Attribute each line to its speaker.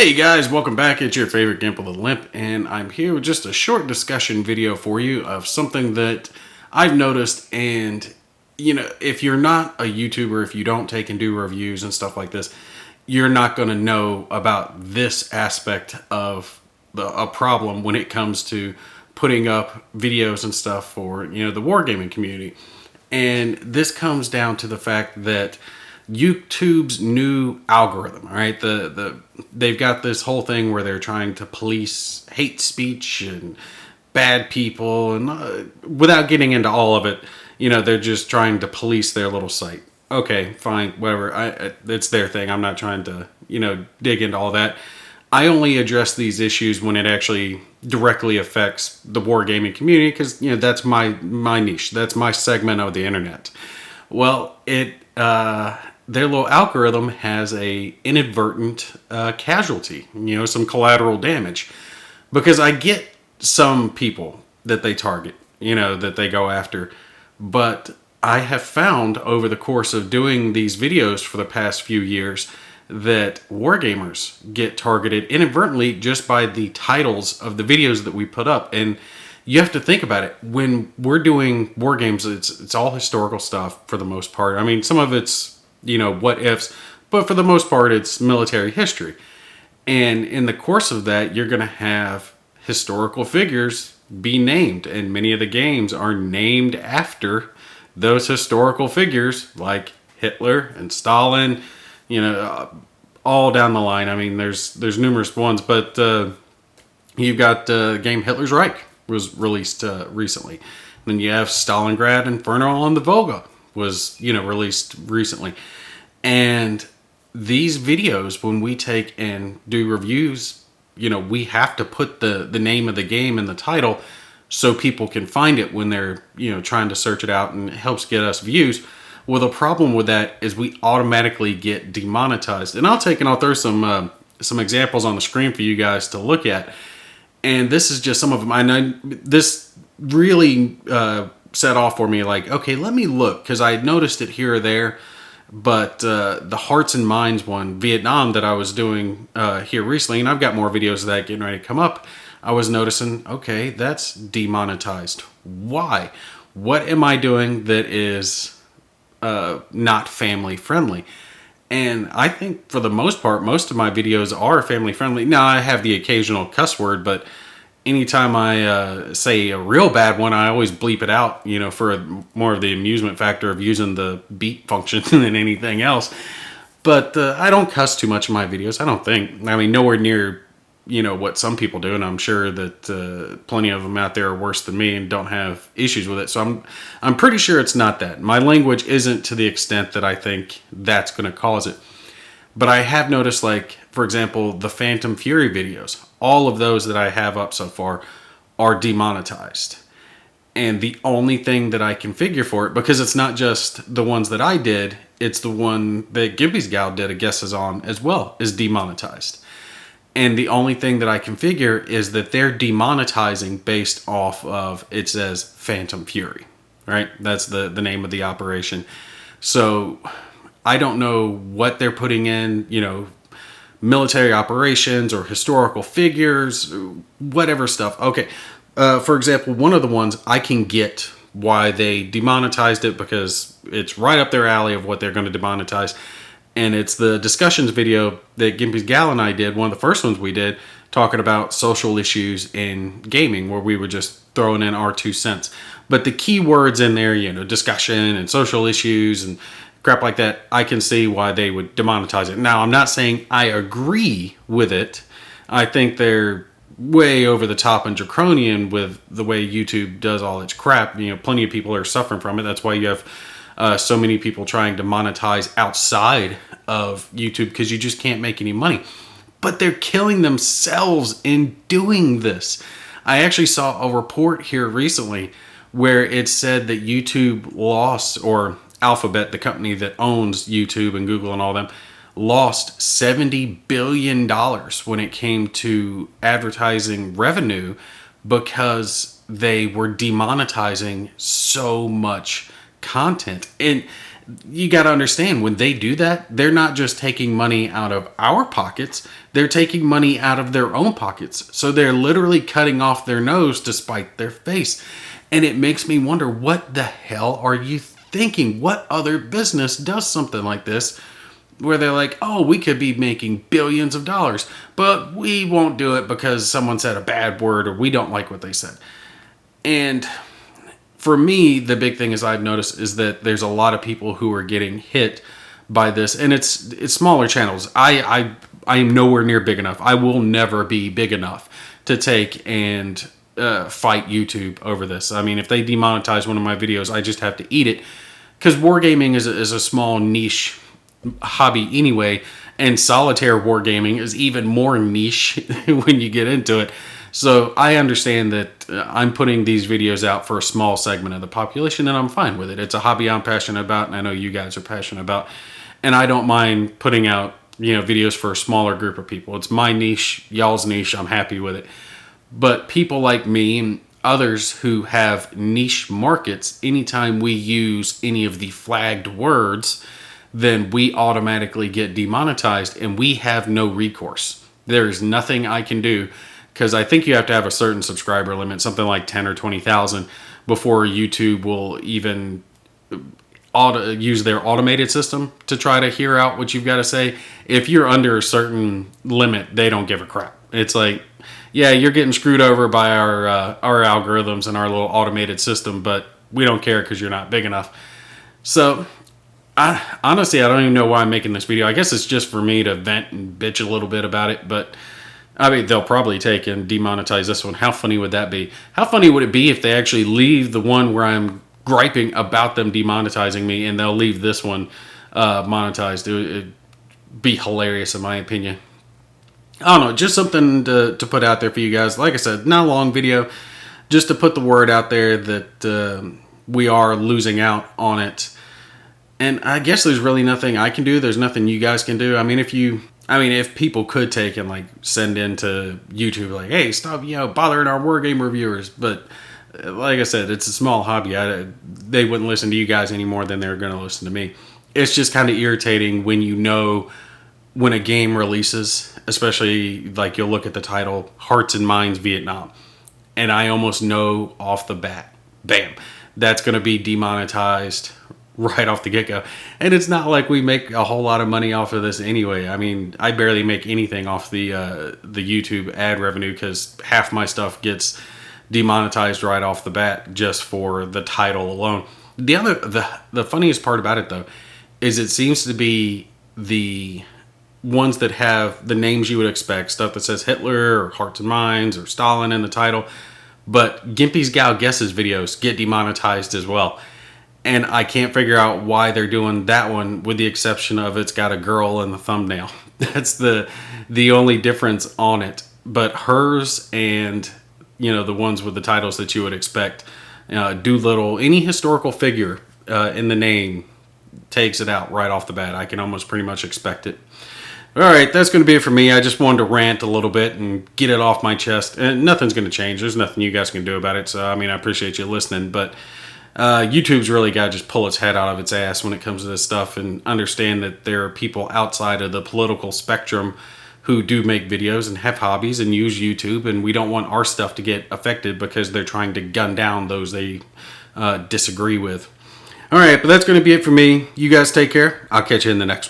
Speaker 1: Hey guys, welcome back. It's your favorite Gimp of the Limp, and I'm here with just a short discussion video for you of something that I've noticed. And if you're not a YouTuber, if you don't take and do reviews and stuff like this, you're not going to know about this aspect of a problem when it comes to putting up videos and stuff for the wargaming community. And this comes down to the fact that YouTube's new algorithm, right? They've got this whole thing where they're trying to police hate speech and bad people, and without getting into all of it, they're just trying to police their little site. Okay, fine, whatever. It's their thing. I'm not trying to, dig into all that. I only address these issues when it actually directly affects the wargaming community, because that's my niche. That's my segment of the internet. Well, their little algorithm has a inadvertent casualty, some collateral damage, because I get some people that they target, that they go after, but I have found over the course of doing these videos for the past few years that wargamers get targeted inadvertently just by the titles of the videos that we put up. And you have to think about it. When we're doing war games, it's all historical stuff for the most part. I mean, some of it's what ifs, but for the most part, it's military history. And in the course of that, you're going to have historical figures be named, and many of the games are named after those historical figures, like Hitler and Stalin, all down the line. I mean, there's numerous ones, but you've got the game Hitler's Reich was released recently. Then you have Stalingrad Inferno on the Volga was released recently. And these videos, when we take and do reviews, we have to put the name of the game in the title so people can find it when they're trying to search it out, and it helps get us views. Well, the problem with that is we automatically get demonetized. And I'll throw some examples on the screen for you guys to look at. And this is just some of them. I know this really set off for me, like, okay, let me look, because I had noticed it here or there. But the Hearts and Minds one, Vietnam, that I was doing here recently, and I've got more videos of that getting ready to come up, I was noticing, okay, that's demonetized. Why? What am I doing that is not family friendly? And I think for the most part, most of my videos are family friendly. Now, I have the occasional cuss word, but anytime I say a real bad one, I always bleep it out, for more of the amusement factor of using the beep function than anything else. But I don't cuss too much in my videos, I don't think. I mean, nowhere near, what some people do, and I'm sure that plenty of them out there are worse than me and don't have issues with it. So I'm pretty sure it's not that. My language isn't to the extent that I think that's going to cause it. But I have noticed, like, for example, the Phantom Fury videos, all of those that I have up so far are demonetized. And the only thing that I can figure for it, because it's not just the ones that I did, it's the one that Gimpy's Gal did a guesses on as well, is demonetized. And the only thing that I can figure is that they're demonetizing based off of, it says Phantom Fury, right? That's the name of the operation. So I don't know what they're putting in, military operations or historical figures, whatever stuff. Okay, for example, one of the ones, I can get why they demonetized it, because it's right up their alley of what they're going to demonetize. And it's the discussions video that Gimpy's Gal and I did, one of the first ones we did, talking about social issues in gaming, where we were just throwing in our 2 cents. But the key words in there, discussion and social issues and crap like that, I can see why they would demonetize it. Now, I'm not saying I agree with it. I think they're way over the top and draconian with the way YouTube does all its crap. Plenty of people are suffering from it. That's why you have so many people trying to monetize outside of YouTube, because you just can't make any money. But they're killing themselves in doing this. I actually saw a report here recently where it said that YouTube lost, or Alphabet, the company that owns YouTube and Google and all them, lost $70 billion when it came to advertising revenue, because they were demonetizing so much content. And you got to understand, when they do that, they're not just taking money out of our pockets, they're taking money out of their own pockets. So they're literally cutting off their nose to spite their face. And it makes me wonder, what the hell are you thinking? What other business does something like this where they're like, oh, we could be making billions of dollars, but we won't do it because someone said a bad word or we don't like what they said. And for me, the big thing is I've noticed is that there's a lot of people who are getting hit by this, and it's smaller channels. I am nowhere near big enough. I will never be big enough to take and fight YouTube over this. I mean, if they demonetize one of my videos, I just have to eat it, because wargaming is a small niche hobby anyway, and solitaire wargaming is even more niche when you get into it. So I understand that I'm putting these videos out for a small segment of the population, and I'm fine with it. It's a hobby I'm passionate about, and I know you guys are passionate about. And I don't mind putting out, videos for a smaller group of people. It's my niche, y'all's niche. I'm happy with it. But people like me and others who have niche markets, anytime we use any of the flagged words, then we automatically get demonetized, and we have no recourse. There is nothing I can do, because I think you have to have a certain subscriber limit, something like 10 or 20,000, before YouTube will even use their automated system to try to hear out what you've got to say. If you're under a certain limit, they don't give a crap. It's like, yeah, you're getting screwed over by our algorithms and our little automated system, but we don't care because you're not big enough. So honestly, I don't even know why I'm making this video. I guess it's just for me to vent and bitch a little bit about it, but I mean, they'll probably take and demonetize this one. How funny would that be? How funny would it be if they actually leave the one where I'm griping about them demonetizing me, and they'll leave this one monetized? It'd be hilarious, in my opinion. I don't know, just something to put out there for you guys. Like I said, not a long video, just to put the word out there that we are losing out on it. And I guess there's really nothing I can do. There's nothing you guys can do. I mean, if people could take and like send into YouTube like, hey, stop, bothering our Wargamer viewers. But like I said, it's a small hobby. They wouldn't listen to you guys any more than they're going to listen to me. It's just kind of irritating when a game releases, especially like you'll look at the title, Hearts and Minds Vietnam. And I almost know off the bat, bam, that's going to be demonetized right off the get-go. And it's not like we make a whole lot of money off of this anyway. I mean, I barely make anything off the YouTube ad revenue, because half my stuff gets demonetized right off the bat just for the title alone. The funniest part about it, though, is it seems to be the ones that have the names you would expect, stuff that says Hitler or Hearts and Minds or Stalin in the title, but Gimpy's Gal Guesses videos get demonetized as well. And I can't figure out why they're doing that one, with the exception of it's got a girl in the thumbnail. That's the only difference on it. But hers and, the ones with the titles that you would expect, Doolittle, any historical figure in the name takes it out right off the bat. I can almost pretty much expect it. All right, that's going to be it for me. I just wanted to rant a little bit and get it off my chest. And nothing's going to change. There's nothing you guys can do about it. So, I appreciate you listening, but YouTube's really got to just pull its head out of its ass when it comes to this stuff, and understand that there are people outside of the political spectrum who do make videos and have hobbies and use YouTube, and we don't want our stuff to get affected because they're trying to gun down those they disagree with. All right, but that's going to be it for me. You guys take care. I'll catch you in the next one.